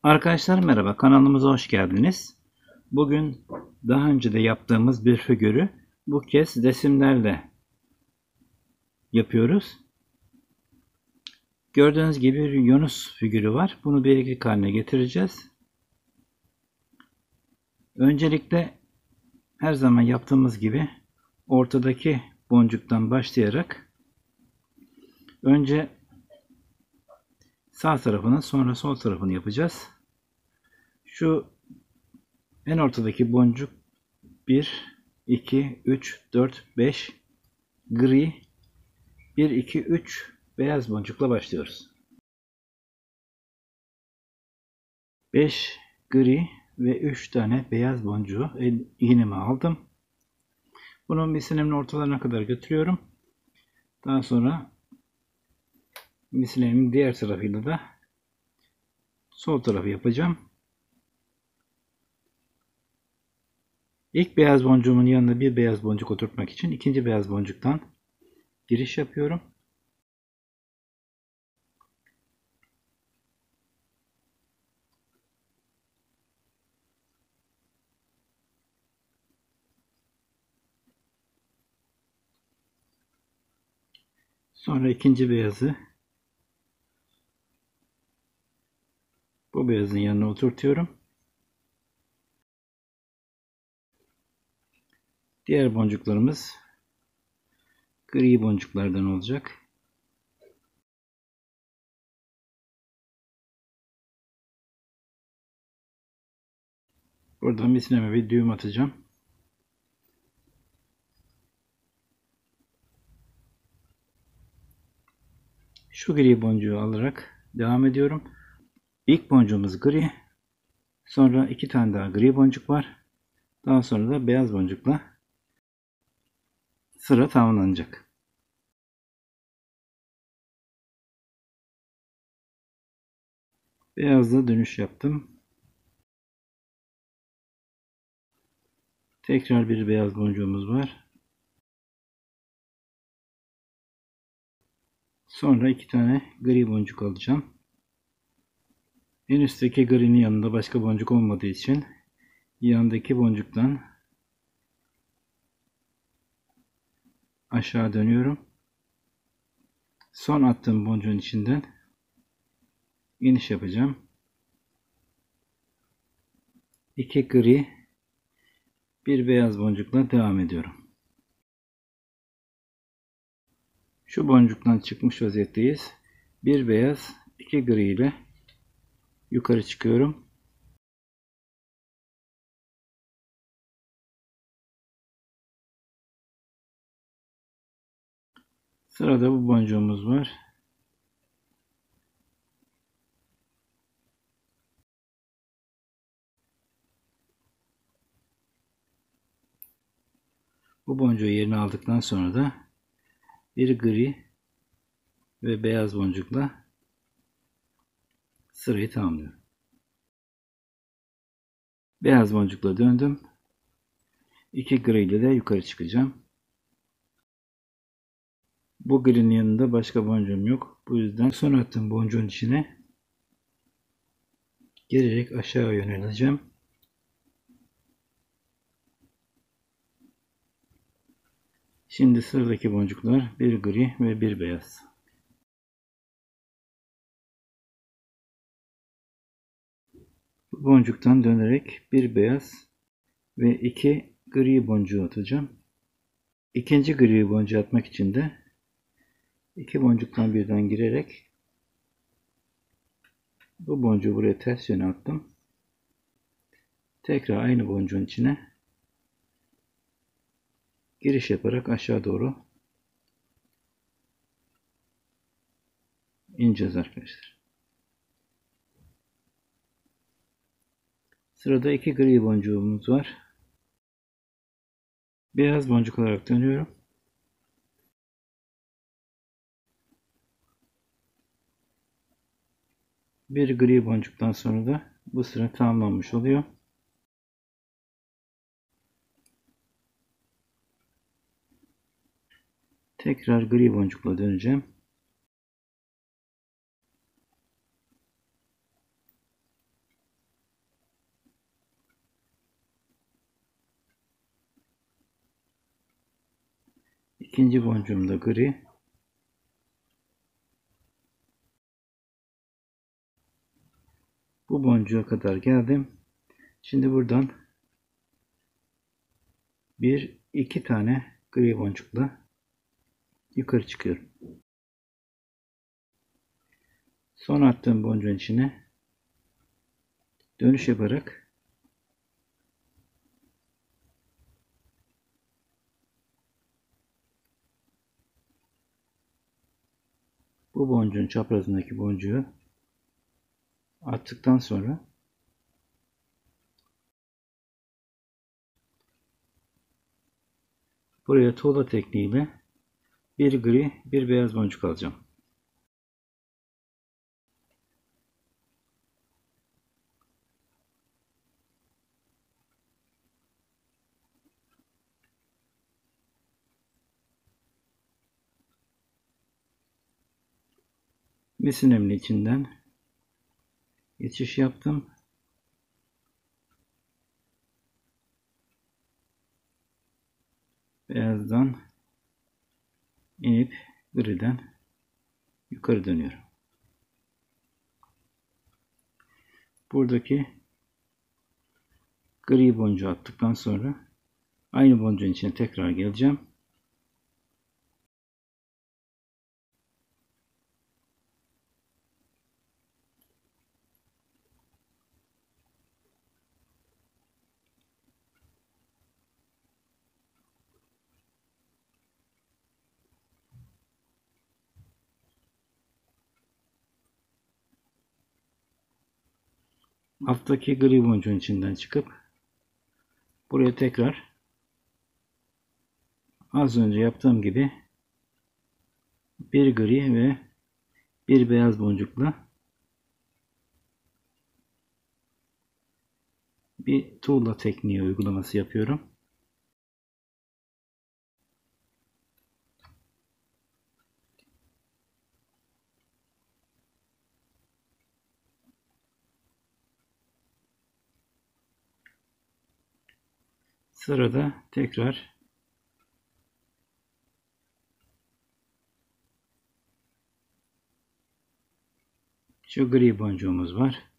Arkadaşlar merhaba, kanalımıza hoş geldiniz. Bugün daha önce de yaptığımız bir figürü bu kez resimlerle yapıyoruz. Gördüğünüz gibi bir Yunus figürü var. Bunu biriklik haline getireceğiz. Öncelikle her zaman yaptığımız gibi ortadaki boncuktan başlayarak önce sağ tarafını sonra sol tarafını yapacağız. Şu en ortadaki boncuk 1, 2, 3, 4, 5 gri, 1, 2, 3 beyaz boncukla başlıyoruz. 5 gri ve 3 tane beyaz boncuğu iğneme aldım. Bunu misinamin ortalarına kadar götürüyorum. Daha sonra misinamimin diğer tarafıyla da sol tarafı yapacağım. İlk beyaz boncuğumun yanına bir beyaz boncuk oturtmak için ikinci beyaz boncuktan giriş yapıyorum. Sonra ikinci beyazı bu beyazın yanına oturtuyorum. Diğer boncuklarımız gri boncuklardan olacak. Buradan misineme bir düğüm atacağım. Şu gri boncuğu alarak devam ediyorum. İlk boncuğumuz gri. Sonra iki tane daha gri boncuk var. Daha sonra da beyaz boncukla sıra tamamlanacak. Beyazla dönüş yaptım. Tekrar bir beyaz boncuğumuz var. Sonra iki tane gri boncuk alacağım. En üstteki gri'nin yanında başka boncuk olmadığı için yandaki boncuktan aşağı dönüyorum. Son attığım boncuğun içinden iniş yapacağım. 2 gri, bir beyaz boncukla devam ediyorum. Şu boncuktan çıkmış vaziyetteyiz. Bir beyaz, 2 gri ile yukarı çıkıyorum. Sırada bu boncuğumuz var. Bu boncuğu yerine aldıktan sonra da bir gri ve beyaz boncukla sırayı tamamlıyorum. Beyaz boncukla döndüm. 2 gri ile de yukarı çıkacağım. Bu gri'nin yanında başka boncuğum yok. Bu yüzden son attığım boncuğun içine gelerek aşağı yöneleceğim. Şimdi sıradaki boncuklar bir gri ve bir beyaz. Bu boncuktan dönerek bir beyaz ve iki gri boncuğu atacağım. İkinci gri boncuğu atmak için de iki boncuktan birden girerek bu boncuğu buraya ters yöne attım. Tekrar aynı boncuğun içine giriş yaparak aşağı doğru ineceğiz arkadaşlar. Sırada iki gri boncuğumuz var. Beyaz boncuk olarak dönüyorum. Bir gri boncuktan sonra da bu sıra tamamlanmış oluyor. Tekrar gri boncukla döneceğim. İkinci boncuğum da gri. Bu boncuğa kadar geldim. Şimdi buradan iki tane gri boncukla yukarı çıkıyorum. Son attığım boncuğun içine dönüş yaparak bu boncuğun çaprazındaki boncuğu attıktan sonra buraya tuğla tekniğiyle bir gri bir beyaz boncuk alacağım. Misinemin içinden geçiş yaptım. Beyazdan inip griden yukarı dönüyorum. Buradaki gri boncuğu attıktan sonra aynı boncuğun içine tekrar geleceğim. Alttaki gri boncuğun içinden çıkıp buraya tekrar az önce yaptığım gibi bir gri ve bir beyaz boncukla bir tuğla tekniği uygulaması yapıyorum. Sırada tekrar şu gri boncuğumuz var.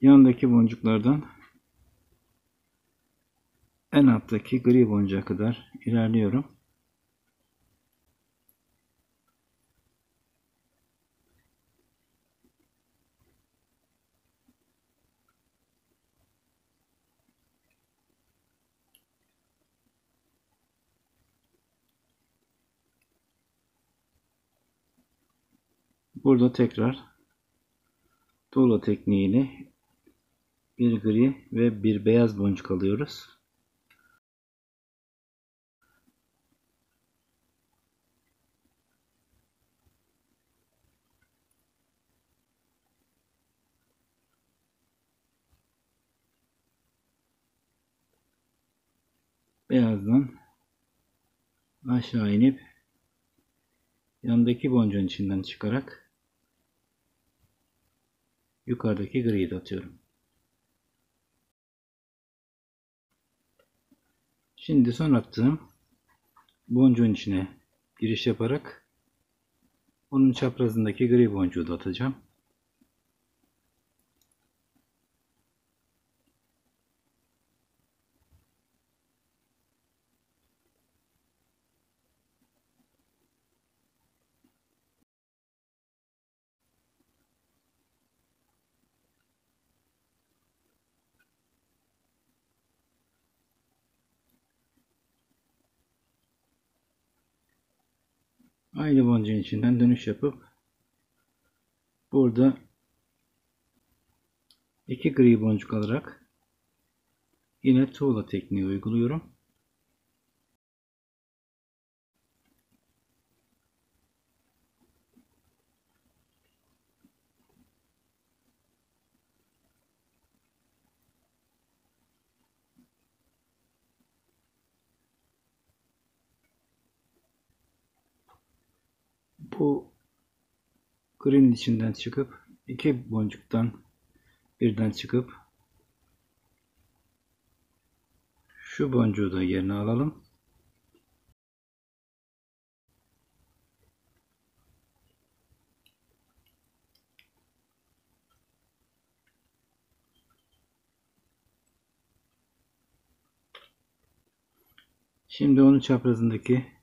Yandaki boncuklardan en alttaki gri boncuğa kadar ilerliyorum. Burada tekrar tuğla tekniğiyle bir gri ve bir beyaz boncuk alıyoruz. Beyazdan aşağı inip yandaki boncuğun içinden çıkarak yukarıdaki griyi de atıyorum. Şimdi son attığım boncuğun içine giriş yaparak onun çaprazındaki gri boncuğu da atacağım. Aynı boncuğun içinden dönüş yapıp burada iki gri boncuk alarak yine tuğla tekniği uyguluyorum. Bu green içinden çıkıp iki boncuktan birden çıkıp şu boncuğu da yerine alalım. Şimdi onun çaprazındaki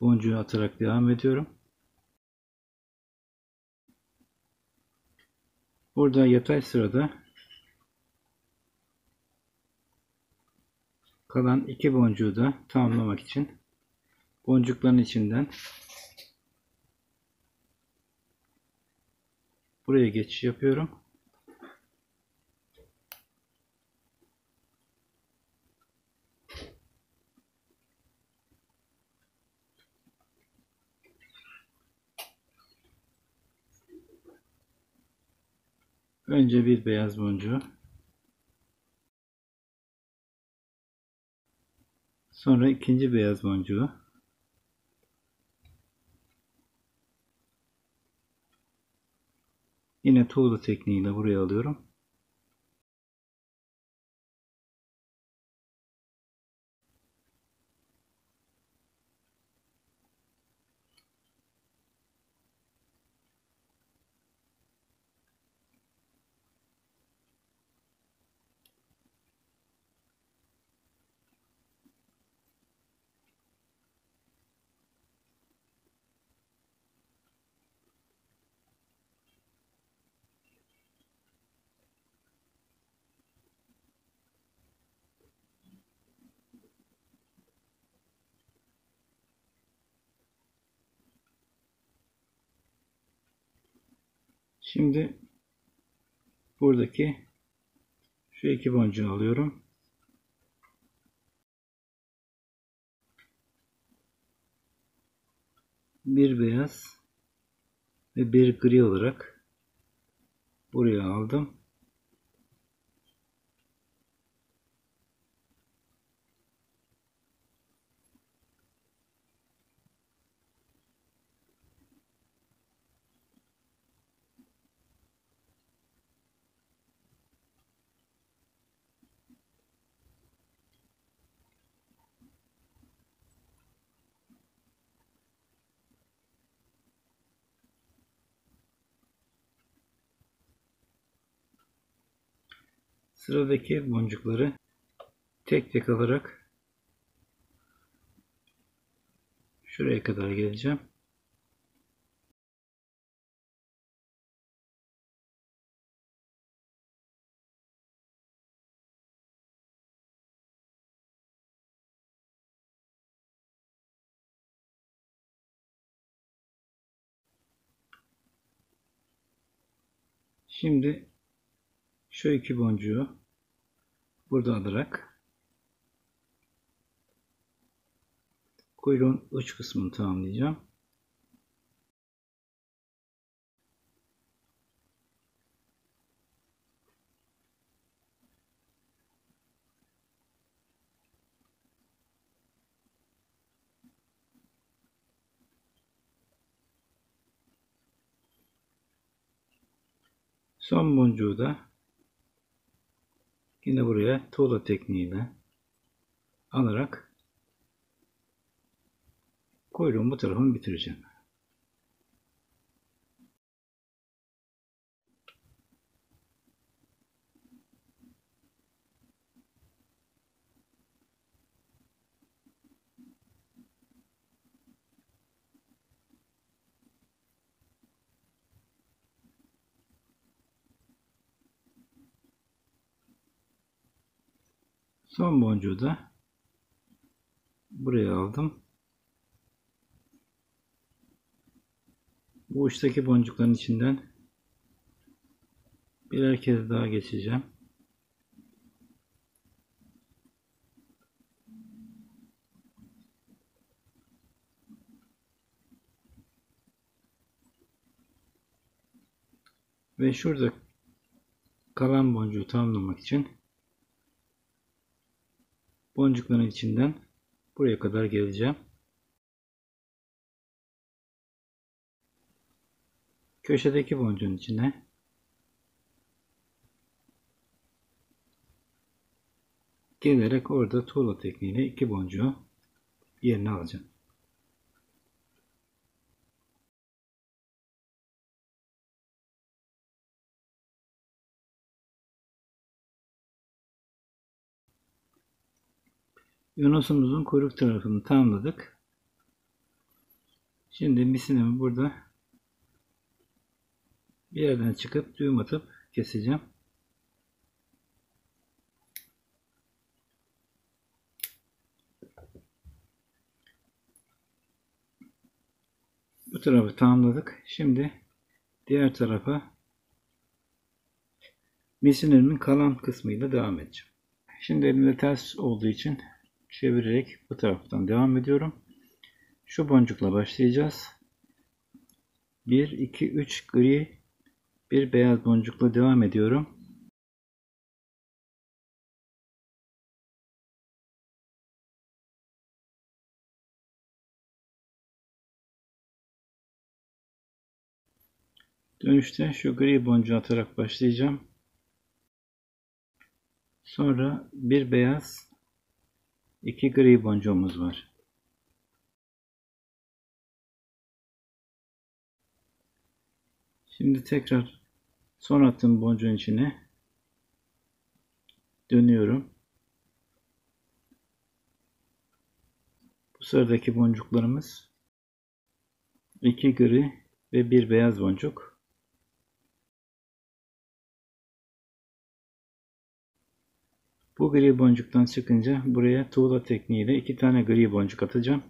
boncuğu atarak devam ediyorum. Burada yatay sırada kalan iki boncuğu da tamamlamak için boncukların içinden buraya geçiş yapıyorum. Önce bir beyaz boncuğu, sonra ikinci beyaz boncuğu, yine tuğla tekniğiyle buraya alıyorum. Şimdi buradaki şu iki boncuğu alıyorum. Bir beyaz ve bir gri olarak buraya aldım. Sıradaki boncukları tek tek alarak şuraya kadar geleceğim. Şimdi şu iki boncuğu burada alarak kuyruğun uç kısmını tamamlayacağım. Son boncuğu da yine buraya tuğla tekniğiyle alarak kuyruğun bu tarafını bitireceğim. Son boncuğu da buraya aldım. Bu uçtaki boncukların içinden birer kez daha geçeceğim. Ve şurada kalan boncuğu tamamlamak için boncukların içinden buraya kadar geleceğim. köşedeki boncuğun içine gelerek orada tuğla tekniğiyle iki boncuğu yerine alacağım. Yunus'umuzun kuyruk tarafını tamamladık. Şimdi misinimi burada bir yerden çıkıp düğüm atıp keseceğim. Bu tarafı tamamladık. Şimdi diğer tarafa misinerimin kalan kısmıyla devam edeceğim. Şimdi elimde ters olduğu için çevirerek bu taraftan devam ediyorum. Şu boncukla başlayacağız. 1, 2, 3 gri, bir beyaz boncukla devam ediyorum. Dönüşte şu gri boncuğu atarak başlayacağım. Sonra bir beyaz, iki gri boncuğumuz var. Şimdi tekrar son attığım boncuğun içine dönüyorum. Bu sıradaki boncuklarımız iki gri ve bir beyaz boncuk. Bu gri boncuktan çıkınca buraya tuğla tekniğiyle iki tane gri boncuk atacağım.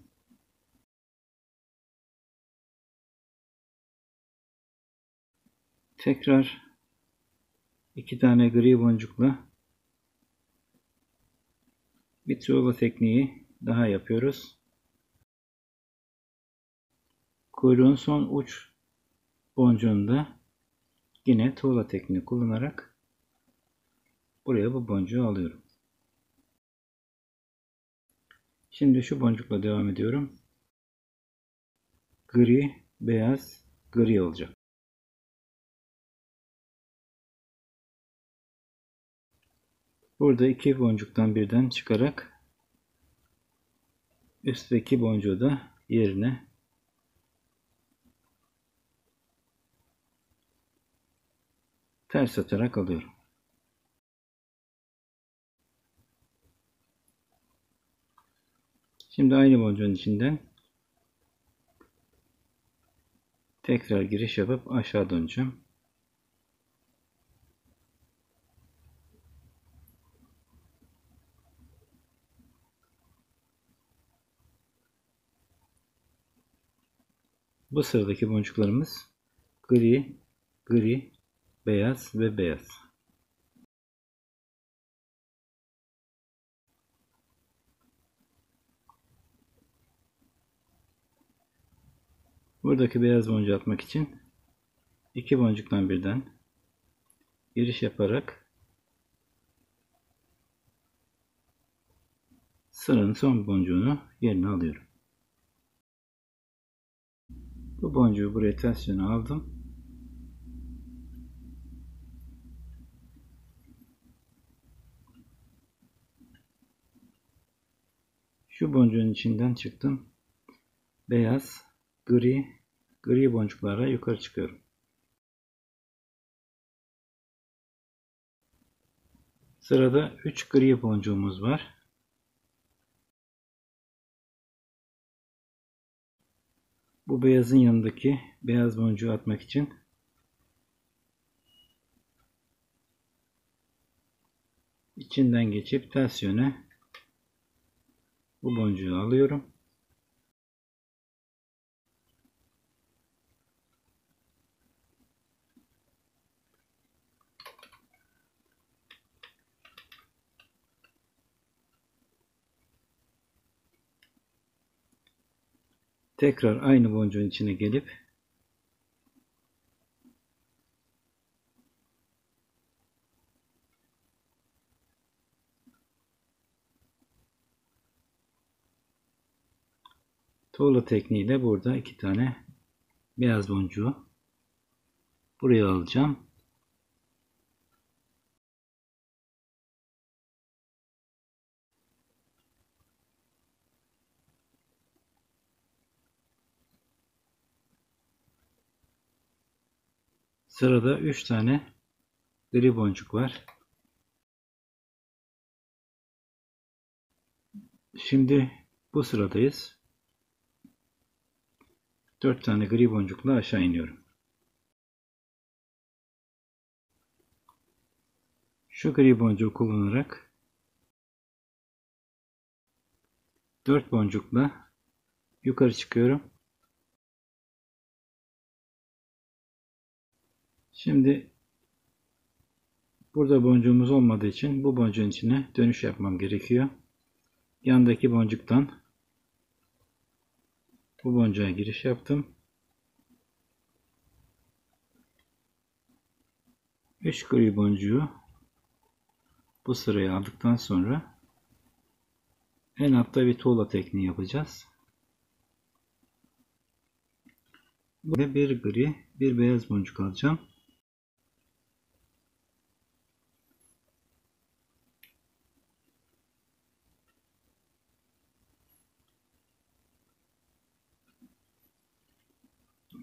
Tekrar iki tane gri boncukla bir tuğla tekniği daha yapıyoruz. Kuyruğun son uç boncuğunda yine tuğla tekniği kullanarak buraya bu boncuğu alıyorum. Şimdi şu boncukla devam ediyorum. Gri, beyaz, gri olacak. Burada iki boncuktan birden çıkarak üstteki boncuğu da yerine ters atarak alıyorum. Şimdi aynı boncuğun içinden tekrar giriş yapıp aşağı döneceğim. Bu sıradaki boncuklarımız gri, gri, beyaz ve beyaz. Buradaki beyaz boncuğu atmak için iki boncuktan birden giriş yaparak sıranın son boncuğunu yerine alıyorum. Bu boncuğu buraya ters yöne aldım. Şu boncuğun içinden çıktım. Beyaz, gri, gri boncuklarla yukarı çıkıyorum. Sırada 3 gri boncuğumuz var. Bu beyazın yanındaki beyaz boncuğu atmak için içinden geçip ters yöne bu boncuğu alıyorum. Tekrar aynı boncuğun içine gelip tuğla tekniğiyle burada iki tane beyaz boncuğu buraya alacağım. Sırada 3 tane gri boncuk var. Şimdi bu sıradayız. 4 tane gri boncukla aşağı iniyorum. Şu gri boncuğu kullanarak 4 boncukla yukarı çıkıyorum. Şimdi burada boncuğumuz olmadığı için bu boncuğun içine dönüş yapmam gerekiyor. Yandaki boncuktan bu boncuğa giriş yaptım. 3 gri boncuğu bu sıraya aldıktan sonra en altta bir tuğla tekniği yapacağız. Buraya bir gri, bir beyaz boncuk alacağım.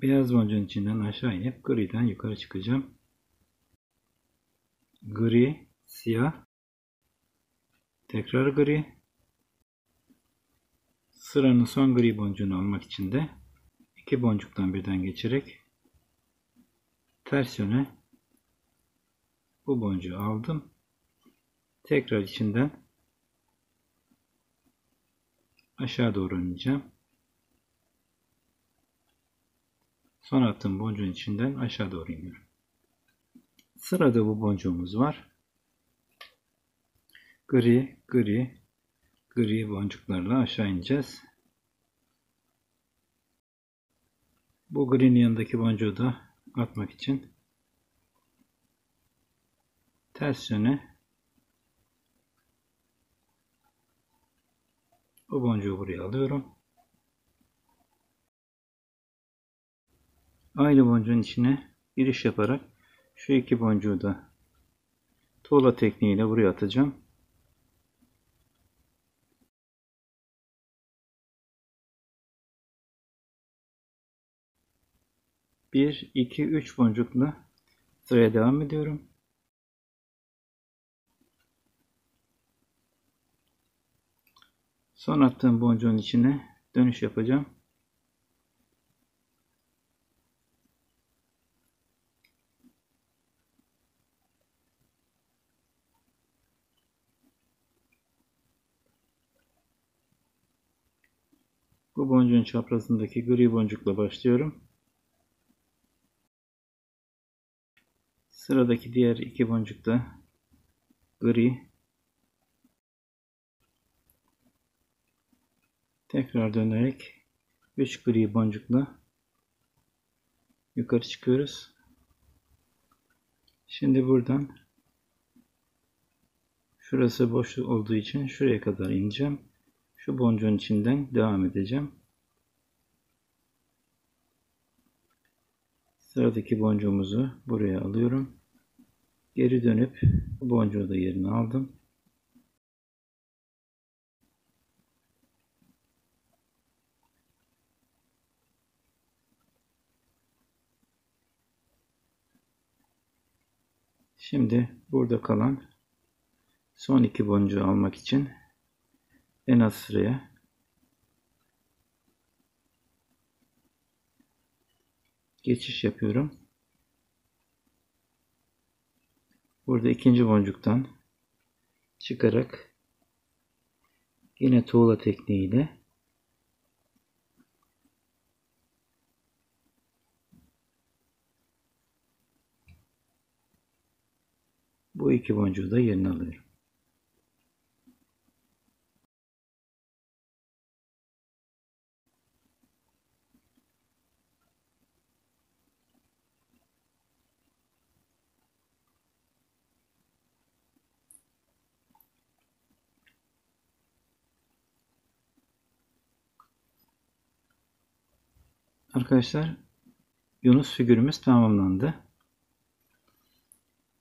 Beyaz boncuğun içinden aşağı inip griden yukarı çıkacağım. Gri, siyah, tekrar gri. Sıranın son gri boncuğunu almak için de iki boncuktan birden geçerek ters yöne bu boncuğu aldım. Tekrar içinden aşağı doğru ineceğim. Son attığım boncuğun içinden aşağı doğru iniyorum. Sırada bu boncuğumuz var. Gri, gri, gri boncuklarla aşağı ineceğiz. Bu gri'nin yanındaki boncuğu da atmak için ters yöne bu boncuğu buraya alıyorum. Aynı boncuğun içine giriş yaparak şu iki boncuğu da tuğla tekniğiyle buraya atacağım. Bir, iki, üç boncukla sıraya devam ediyorum. Son attığım boncuğun içine dönüş yapacağım. Bu boncuğun çaprazındaki gri boncukla başlıyorum. Sıradaki diğer iki boncuk da gri. Tekrar dönerek 3 gri boncukla yukarı çıkıyoruz. Şimdi buradan şurası boş olduğu için şuraya kadar ineceğim. Şu boncuğun içinden devam edeceğim. Sıradaki boncuğumuzu buraya alıyorum. Geri dönüp bu boncuğu da yerine aldım. Şimdi burada kalan son iki boncuğu almak için en az sıraya geçiş yapıyorum. Burada ikinci boncuktan çıkarak yine tuğla tekniğiyle bu iki boncuğu da yerine alıyorum. Arkadaşlar Yunus figürümüz tamamlandı.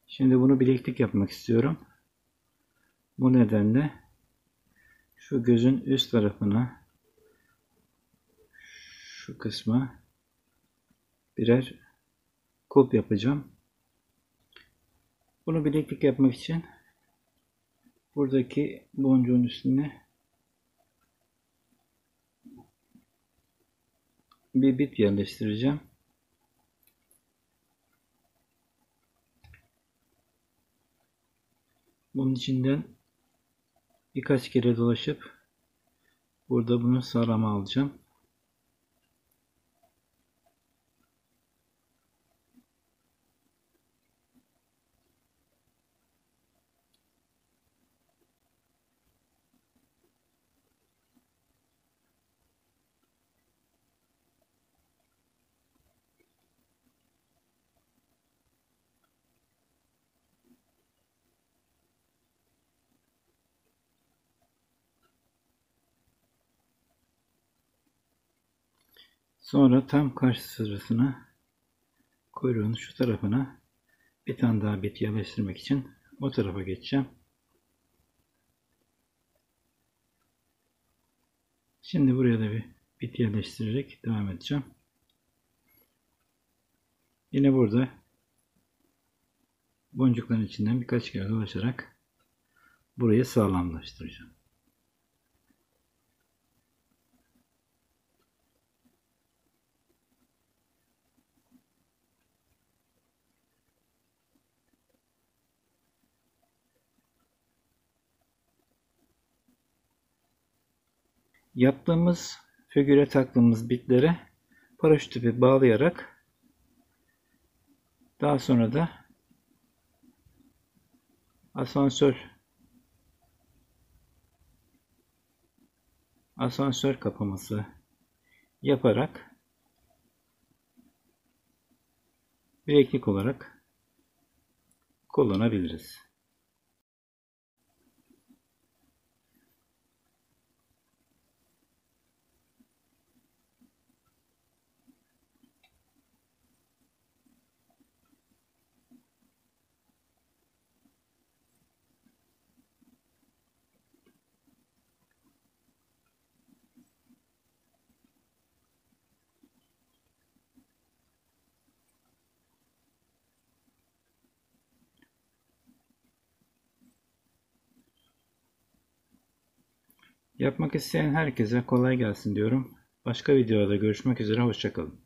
Şimdi bunu bileklik yapmak istiyorum. Bu nedenle şu gözün üst tarafına, şu kısma birer kulp yapacağım. Bunu bileklik yapmak için buradaki boncuğun üstüne bir bit yerleştireceğim. Bunun içinden birkaç kere dolaşıp burada bunu sağlama alacağım. Sonra tam karşı sırasına, kuyruğun şu tarafına bir tane daha bit yerleştirmek için o tarafa geçeceğim. Şimdi buraya da bir bit yerleştirerek devam edeceğim. Yine burada boncukların içinden birkaç kere dolaşarak burayı sağlamlaştıracağım. Yaptığımız figüre taktığımız bitlere paraşüt ipi bağlayarak daha sonra da asansör kapaması yaparak bileklik olarak kullanabiliriz. Yapmak isteyen herkese kolay gelsin diyorum. Başka videoda görüşmek üzere, hoşça kalın.